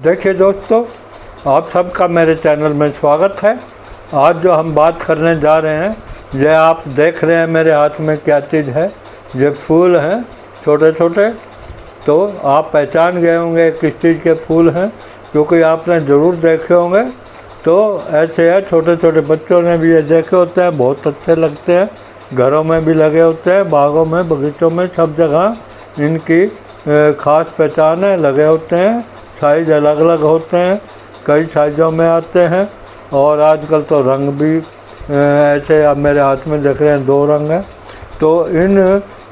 देखिए दोस्तों, आप सबका मेरे चैनल में स्वागत है। आज जो हम बात करने जा रहे हैं, ये आप देख रहे हैं मेरे हाथ में क्या चीज़ है। ये फूल हैं छोटे छोटे। तो आप पहचान गए होंगे किस चीज़ के फूल हैं, क्योंकि आपने ज़रूर देखे होंगे। तो ऐसे है, छोटे छोटे बच्चों ने भी ये देखे होते हैं, बहुत अच्छे लगते हैं। घरों में भी लगे होते हैं, बागों में, बगीचों में, सब जगह इनकी ख़ास पहचान है, लगे होते हैं। साइज़ अलग अलग होते हैं, कई साइज़ों में आते हैं। और आजकल तो रंग भी ऐसे, अब मेरे हाथ में देख रहे हैं 2 रंग हैं। तो इन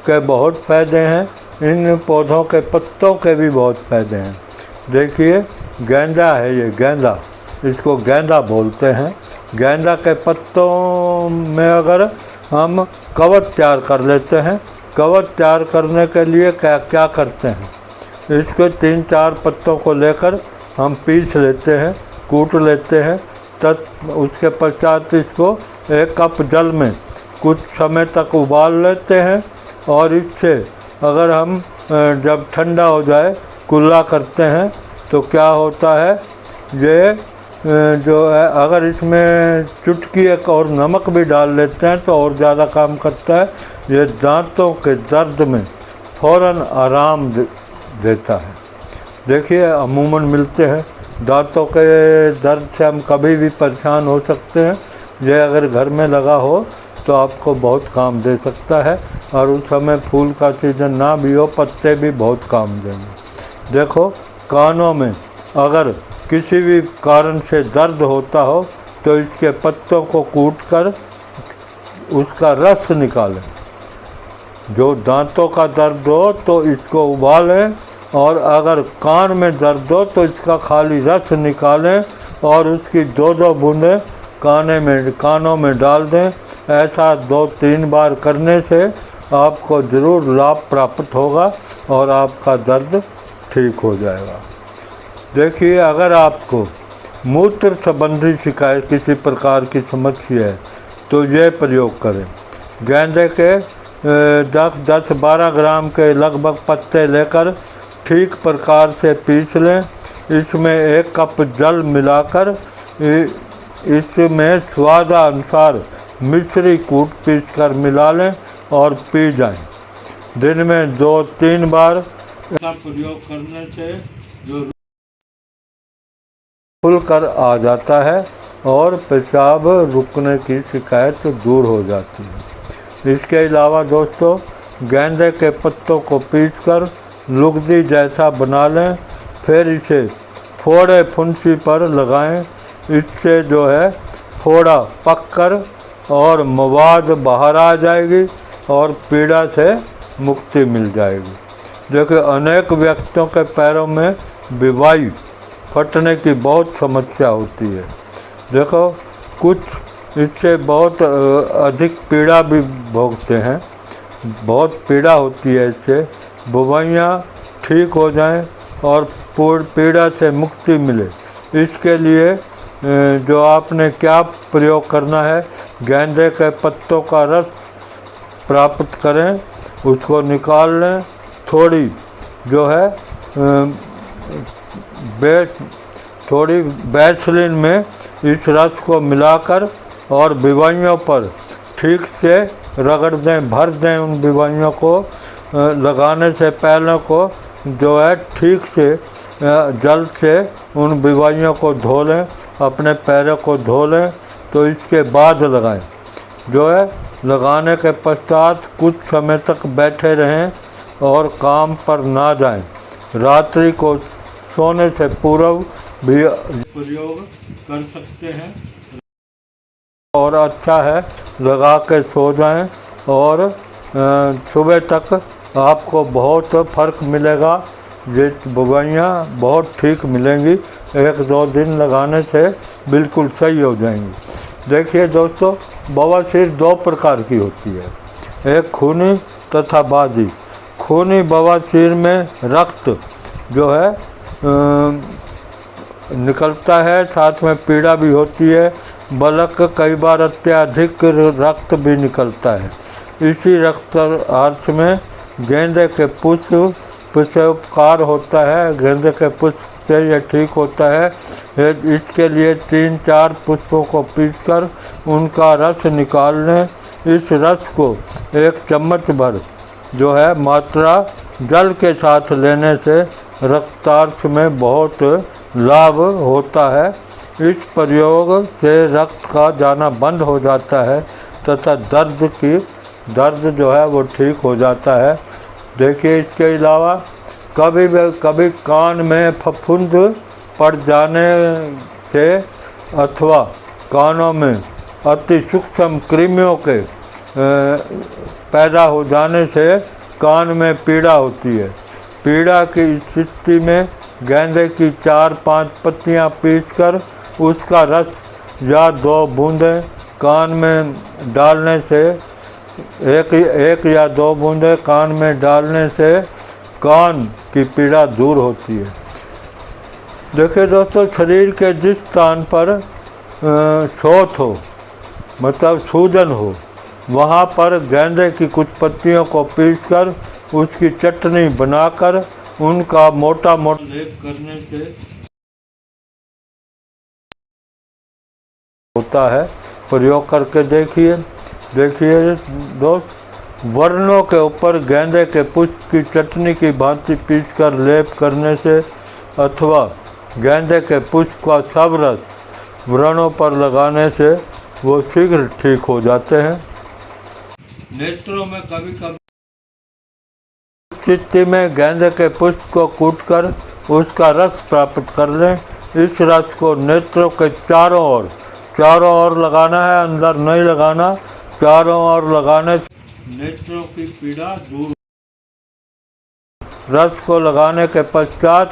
के बहुत फ़ायदे हैं। इन पौधों के पत्तों के भी बहुत फ़ायदे हैं। देखिए, गेंदा है, ये गेंदा, इसको गेंदा बोलते हैं। गेंदा के पत्तों में अगर हम कवच तैयार कर लेते हैं, कवच तैयार करने के लिए क्या करते हैं, इसके 3-4 पत्तों को लेकर हम पीस लेते हैं, कूट लेते हैं। उसके पश्चात इसको 1 कप जल में कुछ समय तक उबाल लेते हैं। और इससे अगर हम जब ठंडा हो जाए कुल्ला करते हैं तो क्या होता है, ये जो है, अगर इसमें चुटकी एक और नमक भी डाल लेते हैं तो और ज़्यादा काम करता है। ये दांतों के दर्द में फ़ौरन आराम देता है। देखिए, अमूमन मिलते हैं। दांतों के दर्द से हम कभी भी परेशान हो सकते हैं। ये अगर घर में लगा हो तो आपको बहुत काम दे सकता है। और उस समय फूल का सीजन ना भी हो, पत्ते भी बहुत काम देंगे। देखो, कानों में अगर किसी भी कारण से दर्द होता हो तो इसके पत्तों को कूटकर उसका रस निकालें। जो दांतों का दर्द हो तो इसको उबालें, और अगर कान में दर्द हो तो इसका खाली रस निकालें और उसकी 2-2 बूंदें कानों में डाल दें। ऐसा 2-3 बार करने से आपको ज़रूर लाभ प्राप्त होगा और आपका दर्द ठीक हो जाएगा। देखिए, अगर आपको मूत्र संबंधी शिकायत, किसी प्रकार की समस्या है, तो ये प्रयोग करें। गेंदे के 10-12 ग्राम के लगभग पत्ते लेकर ठीक प्रकार से पीस लें। इसमें 1 कप जल मिलाकर इसमें स्वादानुसार मिश्री कूट पीस कर मिला लें और पी जाएं। दिन में 2-3 बार इसका प्रयोग करने से जो खुलकर आ जाता है और पेशाब रुकने की शिकायत दूर हो जाती है। इसके अलावा दोस्तों, गेंदे के पत्तों को पीसकर लुगदी जैसा बना लें, फिर इसे फोड़े फुंसी पर लगाएं। इससे जो है फोड़ा पककर और मवाद बाहर आ जाएगी और पीड़ा से मुक्ति मिल जाएगी। देखिए, अनेक व्यक्तियों के पैरों में विवाई फटने की बहुत समस्या होती है। देखो, कुछ इससे बहुत अधिक पीड़ा भी भोगते हैं, बहुत पीड़ा होती है। इससे बुवाइयाँ ठीक हो जाएं और पीड़ा से मुक्ति मिले, इसके लिए जो आपने क्या प्रयोग करना है, गेंदे के पत्तों का रस प्राप्त करें, उसको निकाल लें। थोड़ी जो है थोड़ी वैसलीन में इस रस को मिलाकर और बीमारियों पर ठीक से रगड़ दें, भर दें। उन बीमारियों को लगाने से पहले को जो है ठीक से जल से उन बीमारियों को धो लें, अपने पैरों को धो लें। तो इसके बाद लगाएं। जो है, लगाने के पश्चात कुछ समय तक बैठे रहें और काम पर ना जाएं। रात्रि को सोने से पूर्व भी प्रयोग कर सकते हैं और अच्छा है, लगा के सो जाएं और सुबह तक आपको बहुत फ़र्क मिलेगा। ये दवाइयाँ बहुत ठीक मिलेंगी, 1-2 दिन लगाने से बिल्कुल सही हो जाएंगी। देखिए दोस्तों, बवासीर 2 प्रकार की होती है, एक खूनी तथा बादी। खूनी बवासीर में रक्त जो है निकलता है, साथ में पीड़ा भी होती है, बलक, कई बार अत्यधिक रक्त भी निकलता है। इसी रक्त आर्च में गेंदे के पुष्प से उपकार होता है। गेंदे के पुष्प से ये ठीक होता है। इसके लिए 3-4 पुष्पों को पीसकर उनका रस निकाल लें। इस रस को 1 चम्मच भर जो है मात्रा जल के साथ लेने से रक्तार्थ में बहुत लाभ होता है। इस प्रयोग से रक्त का जाना बंद हो जाता है तथा दर्द जो है वो ठीक हो जाता है। देखिए, इसके अलावा कभी कान में फफूंद पड़ जाने से अथवा कानों में अति सूक्ष्म कृमियों के पैदा हो जाने से कान में पीड़ा होती है। पीड़ा की स्थिति में गेंदे की 4-5 पत्तियां पीसकर उसका रस या 2 बूंदें कान में डालने से एक या 2 बूंदें कान में डालने से कान की पीड़ा दूर होती है। देखिए दोस्तों, शरीर के जिस स्थान पर शोथ हो, मतलब सूजन हो, वहाँ पर गेंदे की कुछ पत्तियों को पीसकर उसकी चटनी बनाकर उनका मोटा लेप करने से होता है। प्रयोग करके देखिए दोस्त, वर्णों के ऊपर गेंदे के पुष्प की चटनी की भांति पीसकर लेप करने से अथवा गेंदे के पुष्प का सब रस व्रणों पर लगाने से वो शीघ्र ठीक हो जाते हैं। नेत्रों में कभी स्थिति में गेंदे के पुष्प को कूटकर उसका रस प्राप्त कर लें। इस रस को नेत्रों के चारों ओर लगाना है, अंदर नहीं लगाना। चारों ओर लगाने से नेत्रों की पीड़ा दूर। रस को लगाने के पश्चात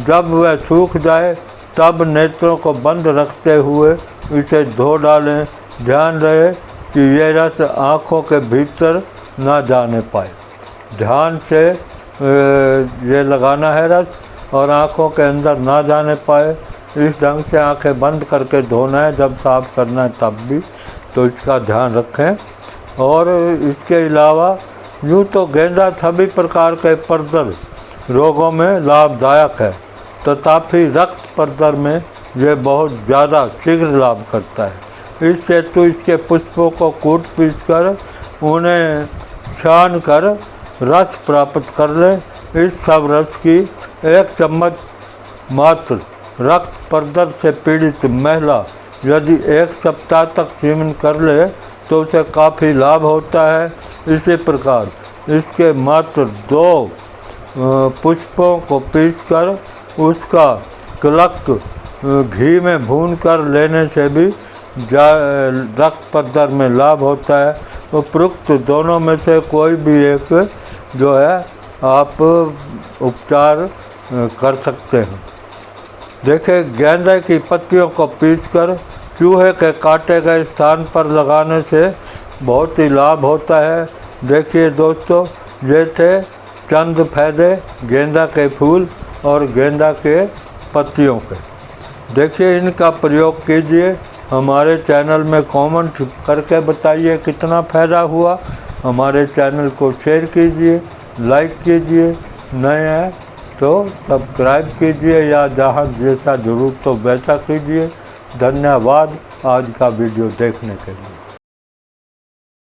जब वह सूख जाए तब नेत्रों को बंद रखते हुए इसे धो डालें। ध्यान रहे कि ये रस आँखों के भीतर ना जाने पाए। ध्यान से ये लगाना है रस और आँखों के अंदर ना जाने पाए। इस ढंग से आंखें बंद करके धोना है, जब साफ़ करना है तब भी, तो इसका ध्यान रखें। और इसके अलावा यूँ तो गेंदा सभी प्रकार के परदर रोगों में लाभदायक है, तथापि रक्त परदर में ये बहुत ज़्यादा शीघ्र लाभ करता है। इस हेतु इसके पुष्पों को कूट पीस कर उन्हें छान कर रस प्राप्त कर लें। इस सब रस की 1 चम्मच मात्र रक्त परदर से पीड़ित महिला यदि 1 सप्ताह तक सेवन कर ले तो उसे काफ़ी लाभ होता है। इसी प्रकार इसके मात्र 2 पुष्पों को पीसकर उसका कलक घी में भून कर लेने से भी रक्त परदर में लाभ होता है। उपरोक्त दोनों में से कोई भी एक जो है आप उपचार कर सकते हैं। देखिए, गेंदे की पत्तियों को पीसकर चूहे के काटे गए स्थान पर लगाने से बहुत ही लाभ होता है। देखिए दोस्तों, ये थे चंद फायदे गेंदा के फूल और गेंदा के पत्तियों के। देखिए, इनका प्रयोग कीजिए। हमारे चैनल में कमेंट करके बताइए कितना फ़ायदा हुआ। हमारे चैनल को शेयर कीजिए, लाइक कीजिए। नए हैं तो सब्सक्राइब कीजिए या जहाँ जैसा ज़रूरत हो वैसा कीजिए। धन्यवाद आज का वीडियो देखने के लिए।